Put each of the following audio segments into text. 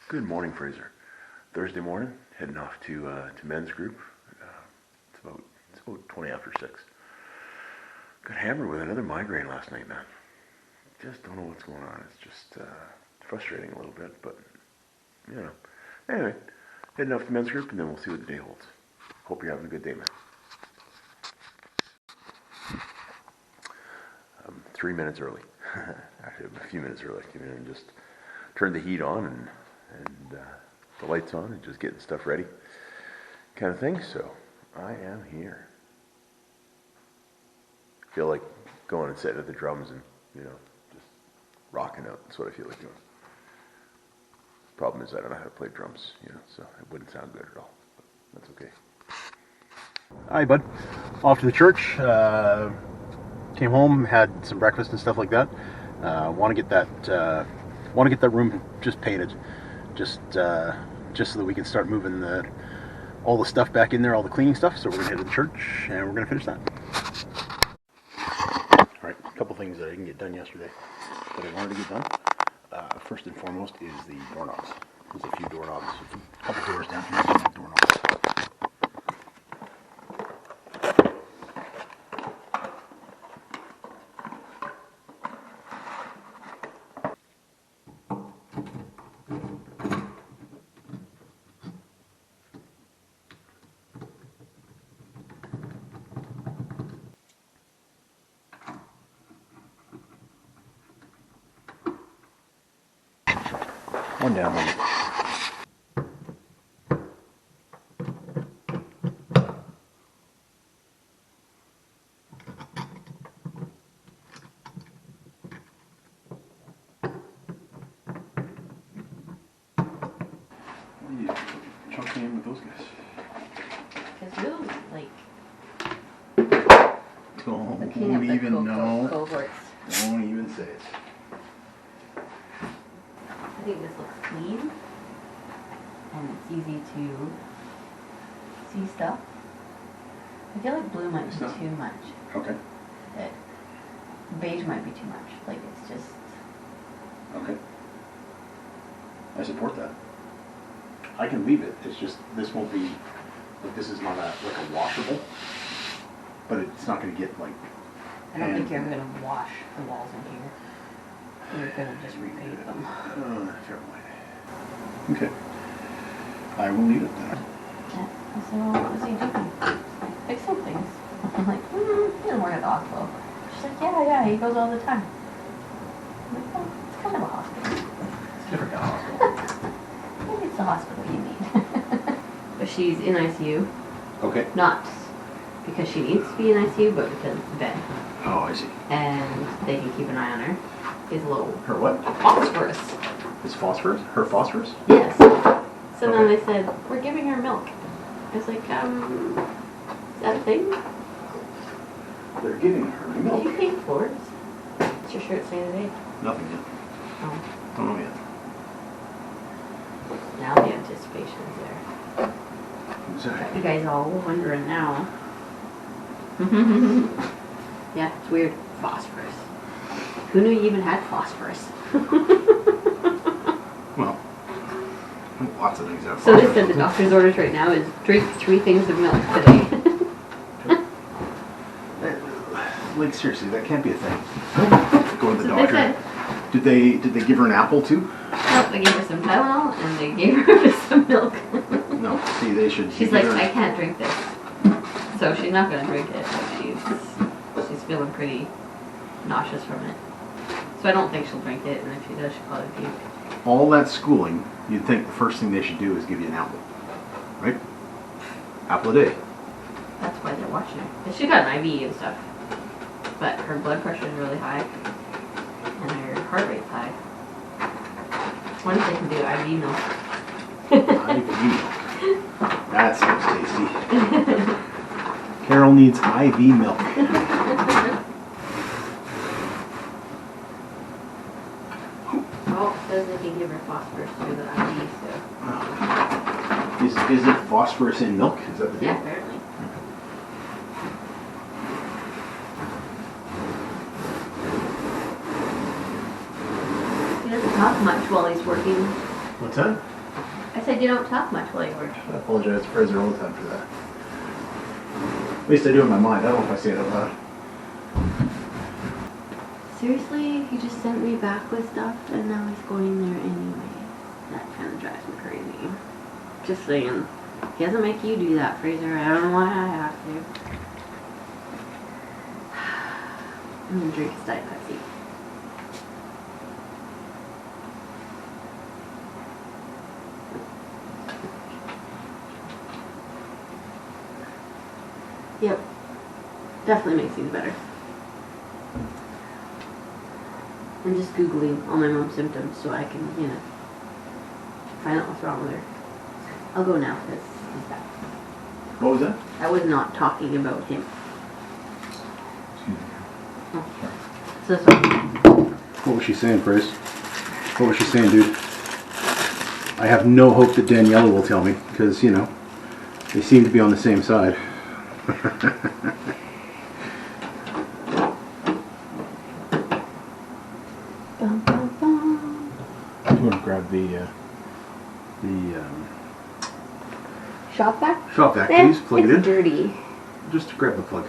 Good morning, Fraser. Thursday morning, heading off to men's group. It's about 20 after 6. Got hammered with another migraine last night, man. Just don't know what's going on. It's just frustrating a little bit, but you know. Anyway, heading off to men's group, and then we'll see what the day holds. Hope you're having a good day, man. 3 minutes early. Actually, a few minutes early. Came in and just turned the heat on and the lights on and just getting stuff ready, kind of thing. So I am here. Feel like going and sitting at the drums and just rocking out. That's what I feel like doing. Problem is I don't know how to play drums, so it wouldn't sound good at all. But that's okay. Hi, bud. Off to the church. Came home, had some breakfast and stuff like that. Want to get that room just painted, just so that we can start moving all the stuff back in there, all the cleaning stuff. So we're gonna head to the church and we're gonna finish that. All right, a couple things that I didn't get done yesterday that I wanted to get done. First and foremost is the doorknobs. There's a few doorknobs, a couple doors down here that have doorknobs. One down, one. What are you chunking in with those guys? Because you Don't looking at the even know. cohorts. Don't even say it. I think this looks clean and it's easy to see stuff. I feel like blue might be Stuff. too much. Okay. Beige might be too much. Like it's just. Okay. I support that. I can leave it. It's just this won't be like this is not like a washable, but it's not going to get like. I don't think you're ever gonna wash the walls in here. You're gonna just repaint them. Fair point. Okay. I will leave it then. Yeah. So what is he doing? Fixing things. I'm like, he doesn't work at the hospital. She's like, yeah, he goes all the time. I'm like, well, it's kind of a hospital. It's different kind of hospital. Maybe it's the hospital you mean. But she's in ICU. Okay. Not because she needs to be in ICU, but because it's bed. Oh, I see. And they can keep an eye on her. She's a little Her what? phosphorus. Is phosphorus? Her phosphorus? Yes. So then Okay. they said, we're giving her milk. I was like, is that a thing? They're giving her Did milk. you paint floors? What's your shirt say today? Nothing yet. Oh, Don't know yet. now the anticipation is there. Who's that? You guys all wondering now. Yeah, it's weird. Phosphorus. Who knew you even had phosphorus? Well, lots of things have So phosphorus. they said the doctor's orders right now is drink 3 things of milk today. Like seriously, that can't be a thing. Go to the So they doctor. said, Did they give her an apple too? nope, they gave her some Tylenol and they gave her some milk. No. See, they should. She's give like, her- I can't drink this. So she's not gonna drink it. Like she's feeling pretty nauseous from it. So I don't think she'll drink it, and if she does, she'll probably puke. all that schooling, you'd think the first thing they should do is give you an apple, right? Apple a day. That's why they're watching her. And she got an IV and stuff. But her blood pressure is really high. And her heart rate's high. I wonder if they can do IV milk. IV milk. That sounds tasty. Carol needs IV milk. Oh, it says they can give her phosphorus through the IV, so. Is it phosphorus in milk? Is that the deal? Yeah, apparently. He doesn't talk much while he's working. What's that? I said you don't talk much while you work. I apologize to Fraser all the time for that. At least I do in my mind. I don't know if I say it out loud. Seriously, he just sent me back with stuff and now he's going there anyway. That kind of drives me crazy. Just saying. He doesn't make you do that, Fraser. I don't know why I have to. I'm gonna drink his Diet Pepsi. Yep. Definitely makes things better. I'm just Googling all my mom's symptoms so I can, you know, find out what's wrong with her. I'll go now because he's back. What was that? I was not talking about him. Excuse me. Oh. So sorry. What was she saying, Fraser? What was she saying, dude? I have no hope that Daniela will tell me because, you know, they seem to be on the same side. Bum, bum, bum. I'm going to grab the Shop vac? shop vac, please. Plug it in. It's dirty. Just grab the plug.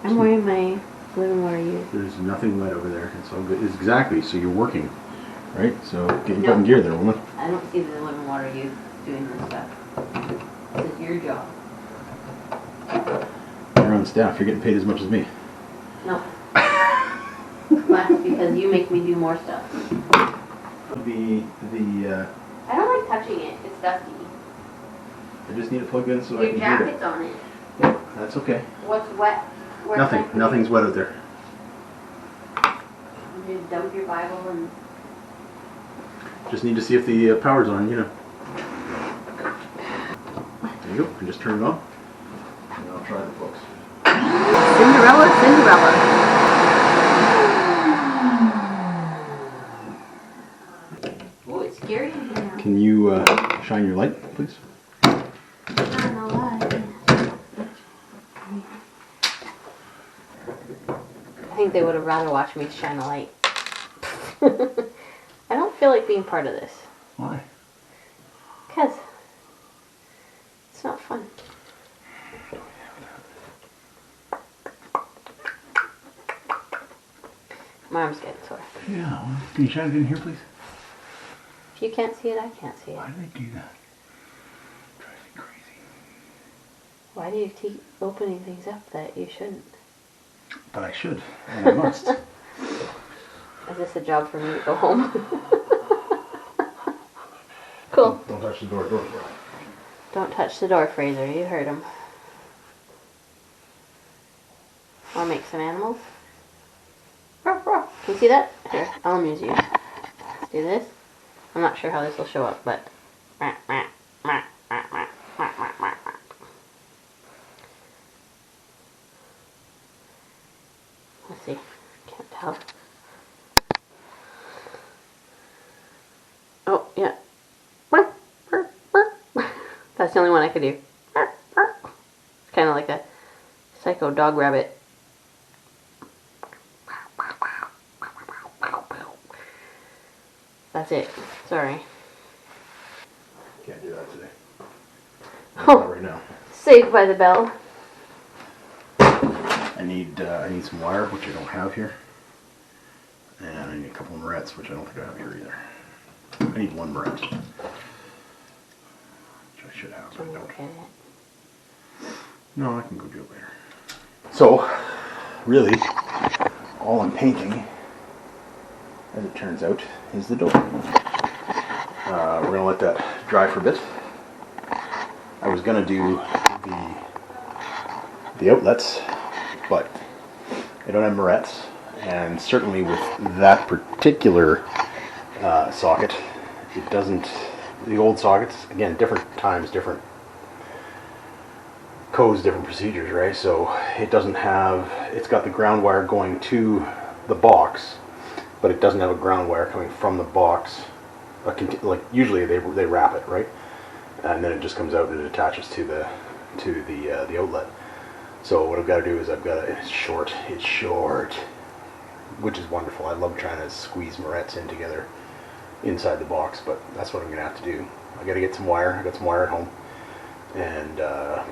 I'm wearing my living water use. There's nothing wet over there. It's all good. It's exactly. So you're working, right? So get your No. butt in gear there, woman. I don't see the living water use doing this stuff. This is your job. You're on staff. You're getting paid as much as me. No. That's because you make me do more stuff. I don't like touching it. It's dusty. I just need it plugged in so I Your can hear it. jacket's on it. Yeah, that's okay. What's wet? Where's Nothing. my- Nothing's wet out there. You just dump your Bible and... Just need to see if the power's on, you know. There you go. And just turn it on. And I'll try the books. Cinderella, Cinderella. Oh, it's scary in here now. Can you shine your light, please? Not no lie. I think they would have rather watched me shine a light. I don't feel like being part of this. Why? Because it's not fun. My arm's getting sore. Yeah. Well, can you shine it in here, please? If you can't see it, I can't see it. Why do they do that? Drives me crazy. Why do you keep opening things up that you shouldn't? But I should. And I must. Is this a job for me to go home? Cool. Don't touch the door. Door. Don't touch the door, Fraser. You heard him. Want to make some animals? Ruff, ruff. Can you see that? Here, I'll amuse you. Let's do this. I'm not sure how this will show up, but... Let's see. Can't tell. Oh, yeah. That's the only one I could do. It's kind of like a psycho dog rabbit. That's it. Sorry. Can't do that today. Oh. Not right now. Saved by the bell. I need some wire, which I don't have here. And I need a couple of morettes, which I don't think I have here either. I need one moret. Which I should have, but I don't. Okay. No, I can go do it later. So, really, all I'm painting, as it turns out, is the door. We're going to let that dry for a bit. I was going to do the outlets, but I don't have morettes, and certainly with that particular socket, it doesn't, the old sockets, again, different times, different codes, different procedures, right? So it doesn't have, it's got the ground wire going to the box, but it doesn't have a ground wire coming from the box. Like usually they wrap it, right? And then it just comes out and it attaches to the outlet. So what I've got to do is it's short, which is wonderful. I love trying to squeeze morettes in together. inside the box, but that's what I'm gonna have to do. I gotta get some wire. I got some wire at home, and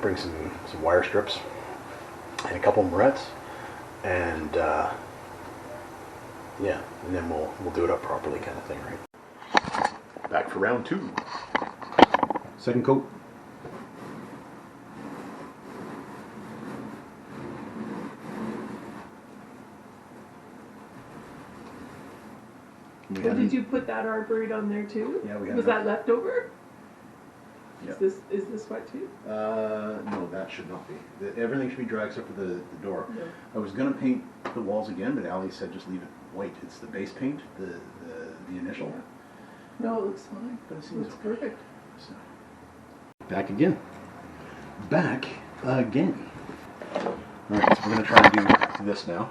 bring some wire strips and a couple of barrettes, and yeah, and then we'll do it up properly, kind of thing, right? Back for round 2. Second coat. Well, did you put that arborate on there too? Yeah, we had Was enough. that leftover? Yeah. Is this wet too? No, that should not be. Everything should be dry except for the door. No. I was gonna paint the walls again, but Ali said just leave it white. It's the base paint, the initial. No, it looks fine. But it It seems looks okay. perfect. So. Back again. Back again. Alright, so we're gonna try and do this now.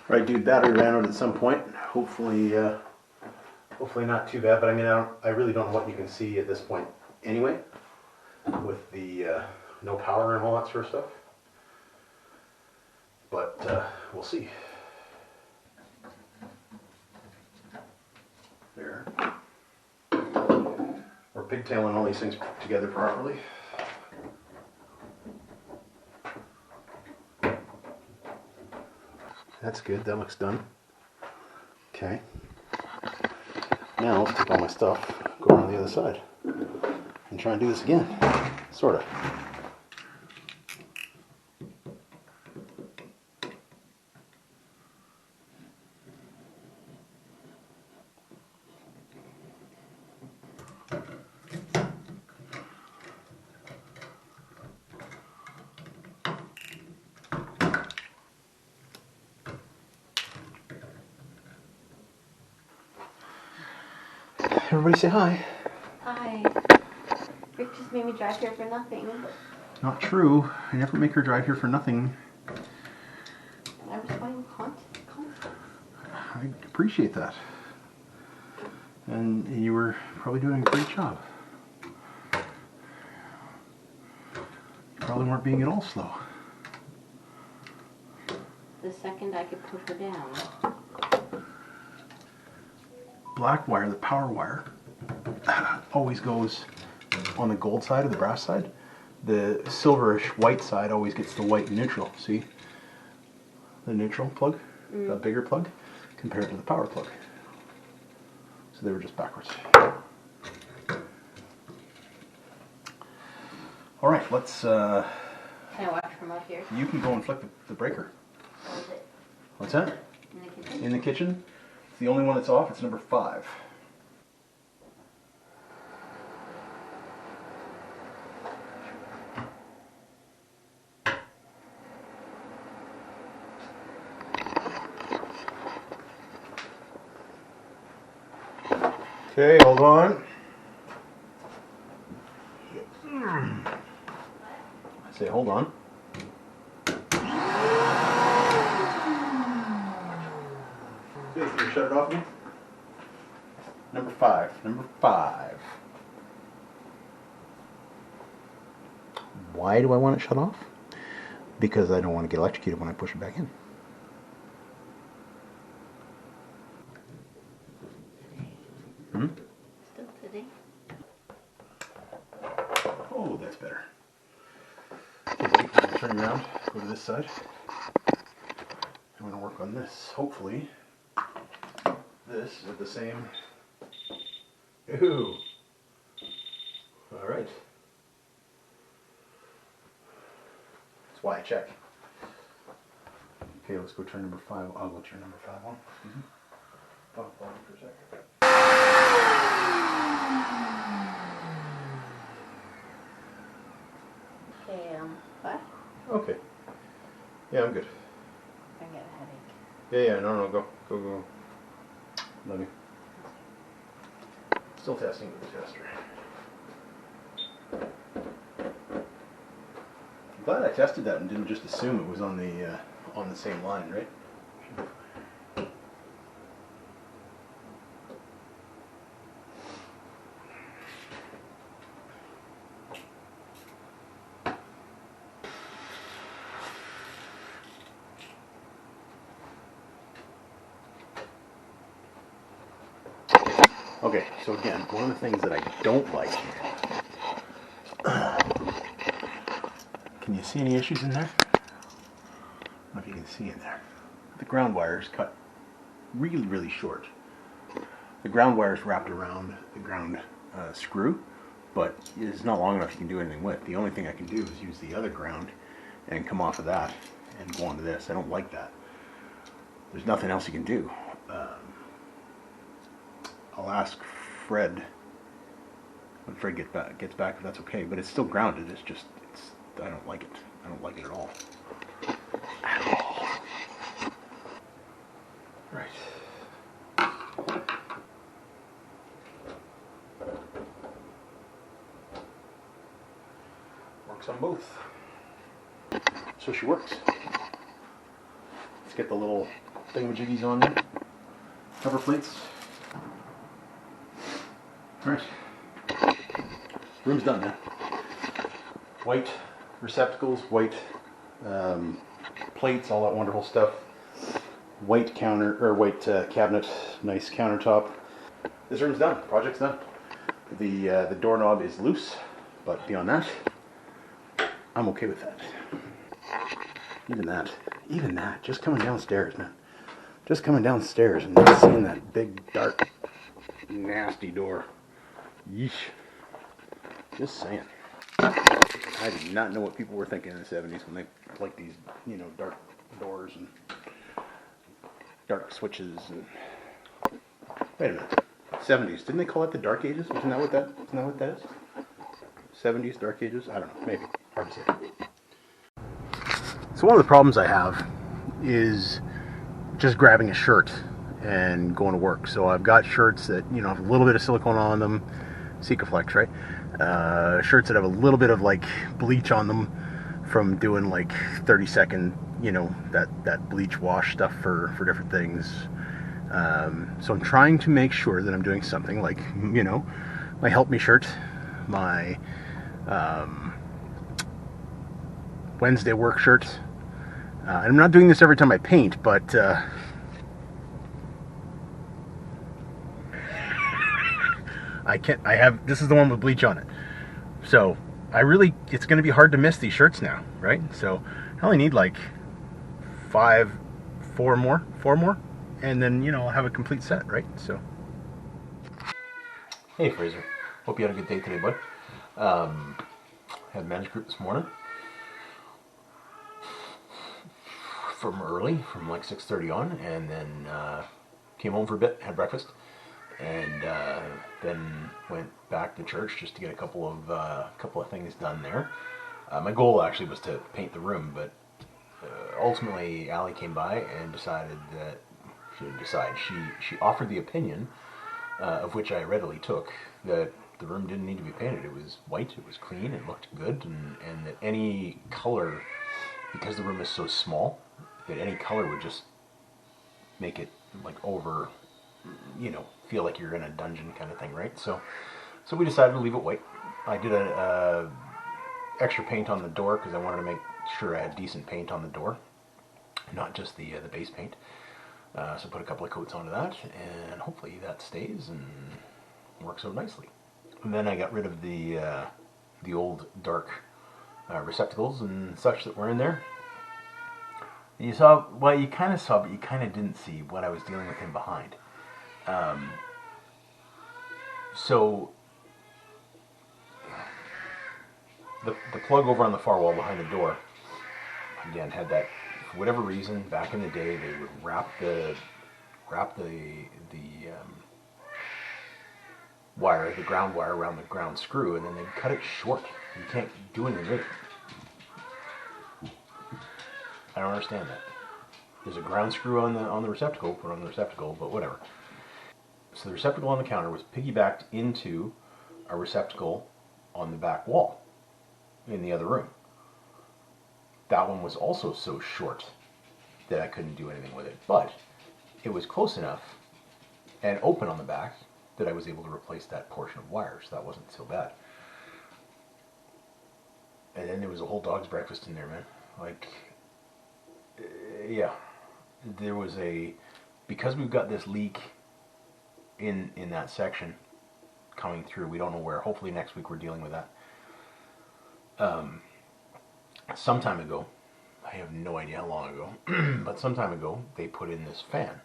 Alright, dude, battery ran out at some point. Hopefully not too bad, but I mean, I really don't know what you can see at this point anyway, with the no power and all that sort of stuff. But we'll see. There. We're pigtailing all these things together properly. That's good, that looks done. Okay. Now let's take all my stuff, go around the other side, and try and do this again. Sort of. Everybody say hi. Hi. Rick just made me drive here for nothing. Not true. I never make her drive here for nothing. I was buying content. I appreciate that. And you were probably doing a great job. You probably weren't being at all slow. The second I could put her down. Black wire, the power wire, always goes on the gold side or the brass side. The silverish white side always gets the white neutral. See? The neutral plug, the bigger plug, compared to the power plug. So they were just backwards. All right, let's. Can I watch from up here? You can go and flick the breaker. Or is it What's that? in the kitchen? In the kitchen. It's the only one that's off. It's number 5. Okay, hold on. I say hold on. Okay, can you shut it off again? Number 5. Number 5. Why do I want it shut off? Because I don't want to get electrocuted when I push it back in. Still today? Oh, that's better. Okay, wait, I'm gonna turn around, go to this side. I'm gonna work on this. Hopefully, this is the same. Ooh. All right. That's why I check. Okay, let's go turn number 5. I'll go turn number 5 on. Excuse me. Oh, hold on for a second. Okay, what? Okay. Yeah, I'm good. I get a headache. Yeah, no, go. Love you. Still testing with the tester. I'm glad I tested that and didn't just assume it was on the same line, right? Okay, so again, one of the things that I don't like. Can you see any issues in there? I don't know if you can see in there. The ground wire is cut really, really short. The ground wire is wrapped around the ground screw, but it's not long enough you can do anything with. The only thing I can do is use the other ground and come off of that and go onto this. I don't like that. There's nothing else you can do. I'll ask Fred when Fred gets back if that's okay, but it's still grounded. I don't like it. I don't like it at all. At all. Right. Works on both. So she works. Let's get the little thingamajiggies on there. Cover plates. Alright. Room's done now. White receptacles, white plates, all that wonderful stuff. White cabinet, nice countertop. This room's done. Project's done. The doorknob is loose, but beyond that, I'm okay with that. Even that, just coming downstairs, man. Just coming downstairs and not seeing that big, dark, nasty door. Yeesh. Just saying. I did not know what people were thinking in the 70s when they like these, dark doors and dark switches and... Wait a minute. 70s. Didn't they call it the Dark Ages? Isn't that what that is? 70s, Dark Ages? I don't know. Maybe. Hard to say. So one of the problems I have is just grabbing a shirt and going to work. So I've got shirts that, have a little bit of silicone on them. Sikaflex, right? Shirts that have a little bit of bleach on them from doing 30-second, that bleach wash stuff for different things. So I'm trying to make sure that I'm doing something like, my Help Me shirt, my Wednesday work shirt. And I'm not doing this every time I paint, but this is the one with bleach on it. So it's going to be hard to miss these shirts now, right? So I only need four more, and then, I'll have a complete set, right? So. Hey, Fraser. Hope you had a good day today, bud. Had men's group this morning. From early, from 6:30 on, and then came home for a bit, had breakfast, and then went back to church just to get a couple of things done there. My goal actually was to paint the room, but ultimately Allie came by and decided that she offered the opinion, of which I readily took, that the room didn't need to be painted. It was white, it was clean, it looked good, and that any color, because the room is so small, that any color would just make it over, feel like you're in a dungeon kind of thing, right? So we decided to leave it white. I did a extra paint on the door because I wanted to make sure I had decent paint on the door, not just the base paint. So put a couple of coats onto that, and hopefully that stays and works out nicely. And then I got rid of the old dark receptacles and such that were in there. You saw, well, you kind of saw, but you kind of didn't see what I was dealing with in behind. So the plug over on the far wall behind the door, again, had that, for whatever reason, back in the day, they would wrap the wire, the ground wire, around the ground screw, and then they'd cut it short. You can't do anything with it. I don't understand that. There's a ground screw on the receptacle, put on the receptacle, but whatever. So the receptacle on the counter was piggybacked into a receptacle on the back wall in the other room. That one was also so short that I couldn't do anything with it, but it was close enough and open on the back that I was able to replace that portion of wire, so that wasn't so bad. And then there was a whole dog's breakfast in there, man. Yeah, there was because we've got this leak in that section coming through. We don't know where. Hopefully next week we're dealing with that. Some time ago, I have no idea how long ago, but some time ago, they put in this fan,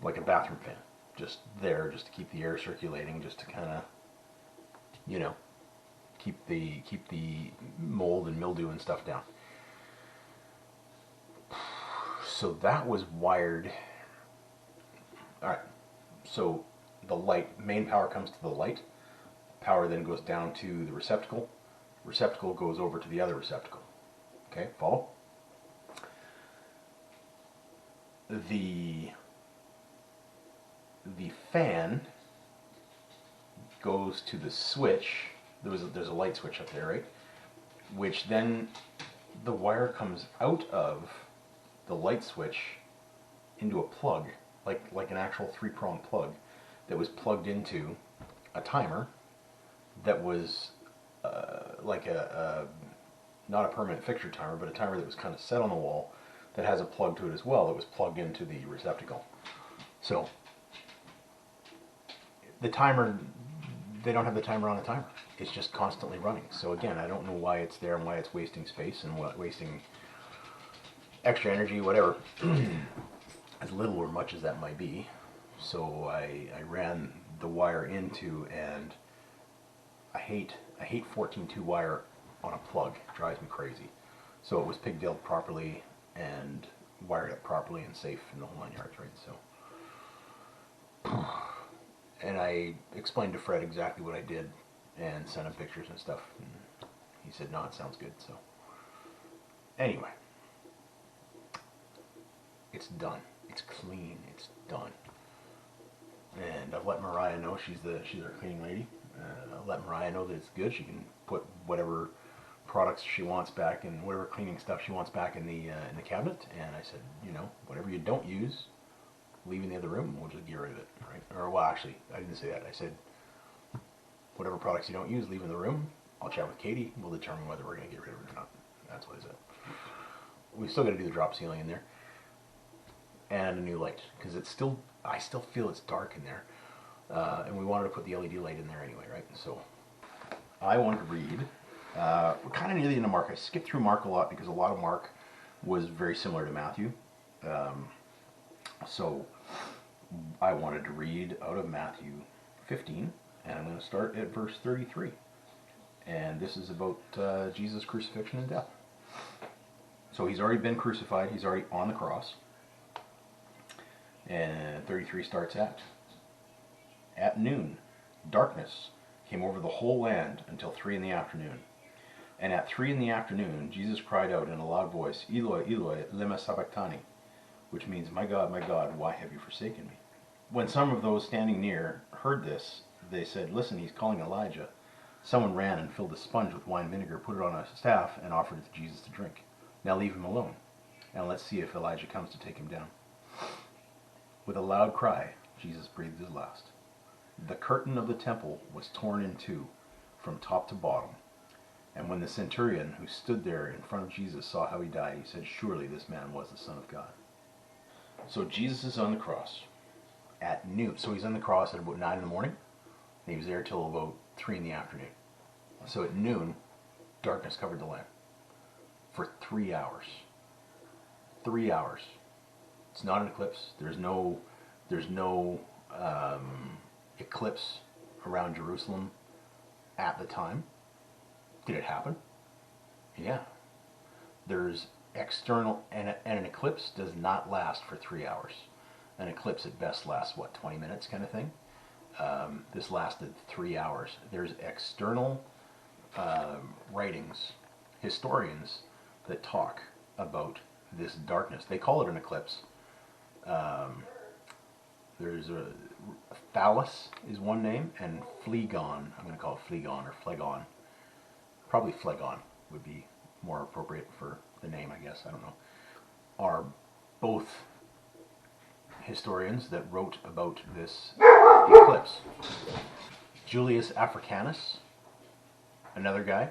like a bathroom fan, just there, just to keep the air circulating, just to kind of, you know, keep the mold and mildew and stuff down. So that was wired. All right. So the light, main power comes to the light. Power then goes down to the receptacle. Receptacle goes over to the other receptacle. Okay, follow? The fan goes to the switch. There's a light switch up there, right? Which then the wire comes out of the light switch into a plug, like an actual 3-prong plug that was plugged into a timer that was like not a permanent fixture timer, but a timer that was kind of set on the wall that has a plug to it as well that was plugged into the receptacle. So the timer, they don't have the timer on the timer. It's just constantly running. So again, I don't know why it's there and why it's wasting space and wasting extra energy, whatever, as little or much as that might be. So I ran the wire into, and I hate 14-2 wire on a plug. It drives me crazy. So it was pigtailed properly and wired up properly and safe in the whole 9 yards, right? So, and I explained to Fred exactly what I did and sent him pictures and stuff. And he said, no, it sounds good. So anyway, it's done. It's clean. It's done. And I've let Mariah know, she's our cleaning lady. I'll let Mariah know that it's good. She can put whatever products she wants back and whatever cleaning stuff she wants back in the cabinet. And I said, you know, whatever you don't use, leave in the other room. We'll just get rid of it, right? Or well, actually, I didn't say that. I said, whatever products you don't use, leave in the room. I'll chat with Katie. We'll determine whether we're going to get rid of it or not. That's what I said. We still got to do the drop ceiling in there and a new light because I still feel it's dark in there. And we wanted to put the LED light in there anyway, right? So I wanted to read. We're kind of near the end of Mark. I skipped through Mark a lot because a lot of Mark was very similar to Matthew. So I wanted to read out of Matthew 15, and I'm going to start at verse 33. And this is about Jesus' crucifixion and death. So he's already been crucified. He's already on the cross. And 33 starts at noon, darkness came over the whole land until 3 in the afternoon. And at 3 in the afternoon, Jesus cried out in a loud voice, Eloi, Eloi, lema sabachthani, which means, my God, why have you forsaken me? When some of those standing near heard this, they said, listen, he's calling Elijah. Someone ran and filled a sponge with wine vinegar, put it on a staff, and offered it to Jesus to drink. Now leave him alone, and let's see if Elijah comes to take him down. With a loud cry, Jesus breathed his last. The curtain of the temple was torn in two, from top to bottom. And when the centurion who stood there in front of Jesus saw how he died, he said, surely this man was the Son of God. So Jesus is on the cross at noon. So he's on the cross at about 9 in the morning, and he was there till about 3 in the afternoon. So at noon, darkness covered the land for 3 hours. 3 hours. It's not an eclipse. There's no eclipse around Jerusalem at the time. Did it happen? Yeah. There's external, and an eclipse does not last for 3 hours. An eclipse at best lasts, 20 minutes kind of thing? This lasted 3 hours. There's external writings, historians, that talk about this darkness. They call it an eclipse. There's a Phallus is one name, and Phlegon, I'm going to call it Phlegon or Phlegon. Probably Phlegon would be more appropriate for the name, I guess. I don't know. Are both historians that wrote about this eclipse. Julius Africanus, another guy.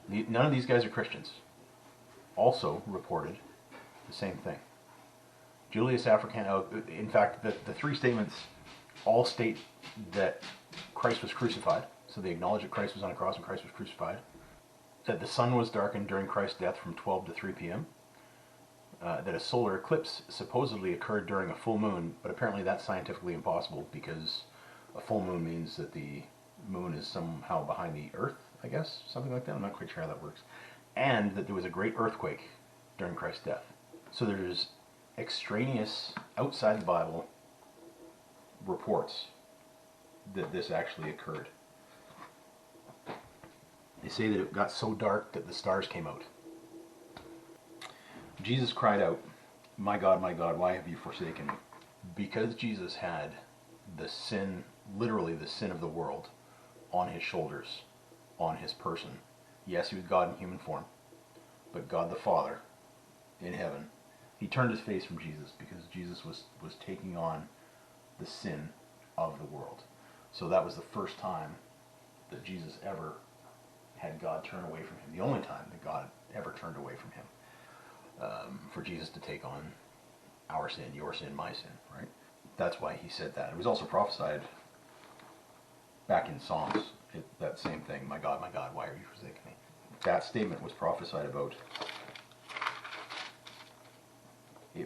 None of these guys are Christians. Also reported the same thing. Julius Africanus, in fact, the three statements all state that Christ was crucified. So they acknowledge that Christ was on a cross and Christ was crucified. That the sun was darkened during Christ's death from 12 to 3 p.m. That a solar eclipse supposedly occurred during a full moon, but apparently that's scientifically impossible because a full moon means that the moon is somehow behind the earth, I guess, something like that. I'm not quite sure how that works. And that there was a great earthquake during Christ's death. So there's extraneous, outside the Bible, reports that this actually occurred. They say that it got so dark that the stars came out. Jesus cried out, my God, why have you forsaken me?" Because Jesus had the sin, literally the sin of the world, on his shoulders, on his person. Yes, he was God in human form, but God the Father in heaven. He turned his face from Jesus because Jesus was taking on the sin of the world. So that was the first time that Jesus ever had God turn away from him. The only time that God ever turned away from him. For Jesus to take on our sin, your sin, my sin, right? That's why he said that. It was also prophesied back in Psalms, that same thing, my God, why are you forsaking me? That statement was prophesied about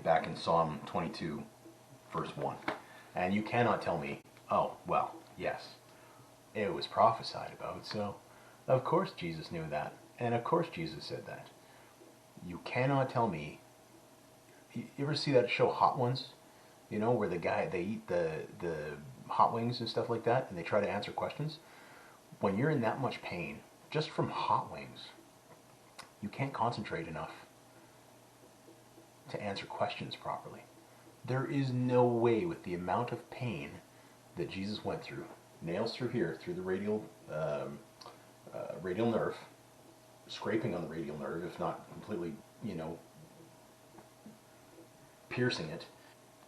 back in Psalm 22, verse 1. And you cannot tell me, oh, well, yes, it was prophesied about, so of course Jesus knew that, and of course Jesus said that. You cannot tell me. You ever see that show Hot Ones? You know, where they eat the hot wings and stuff like that, and they try to answer questions? When you're in that much pain, just from hot wings, you can't concentrate enough to answer questions properly. There is no way, with the amount of pain that Jesus went through, nails through here, through the radial nerve, scraping on the radial nerve, if not completely, piercing it,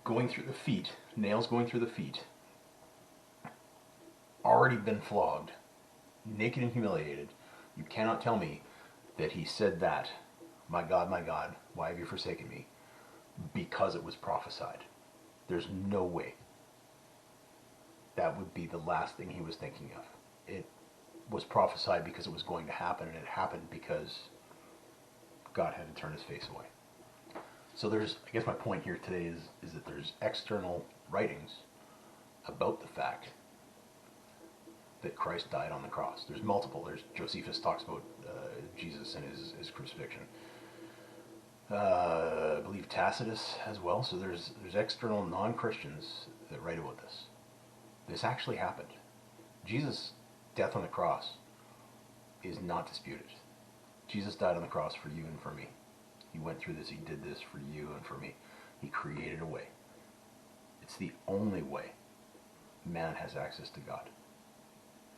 going through the feet, nails going through the feet, already been flogged, naked and humiliated. You cannot tell me that he said that, my God, why have you forsaken me? Because it was prophesied. There's no way. That would be the last thing he was thinking of. It was prophesied because it was going to happen, and it happened because God had to turn his face away. So I guess my point here today is that there's external writings about the fact that Christ died on the cross. There's multiple. Josephus talks about Jesus and his crucifixion. I believe Tacitus as well. So there's external non-Christians that write about this. This actually happened. Jesus' death on the cross is not disputed. Jesus died on the cross for you and for me. He went through this. He did this for you and for me. He created a way. It's the only way man has access to God.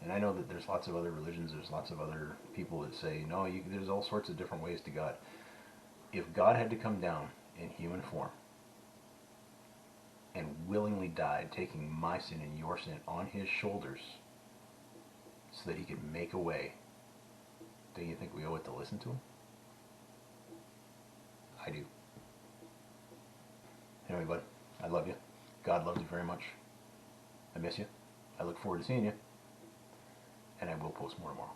And I know that there's lots of other religions, there's lots of other people that say, no, there's all sorts of different ways to God. If God had to come down in human form and willingly died, taking my sin and your sin on his shoulders so that he could make a way, don't you think we owe it to listen to him? I do. Anyway, bud, I love you. God loves you very much. I miss you. I look forward to seeing you. And I will post more tomorrow.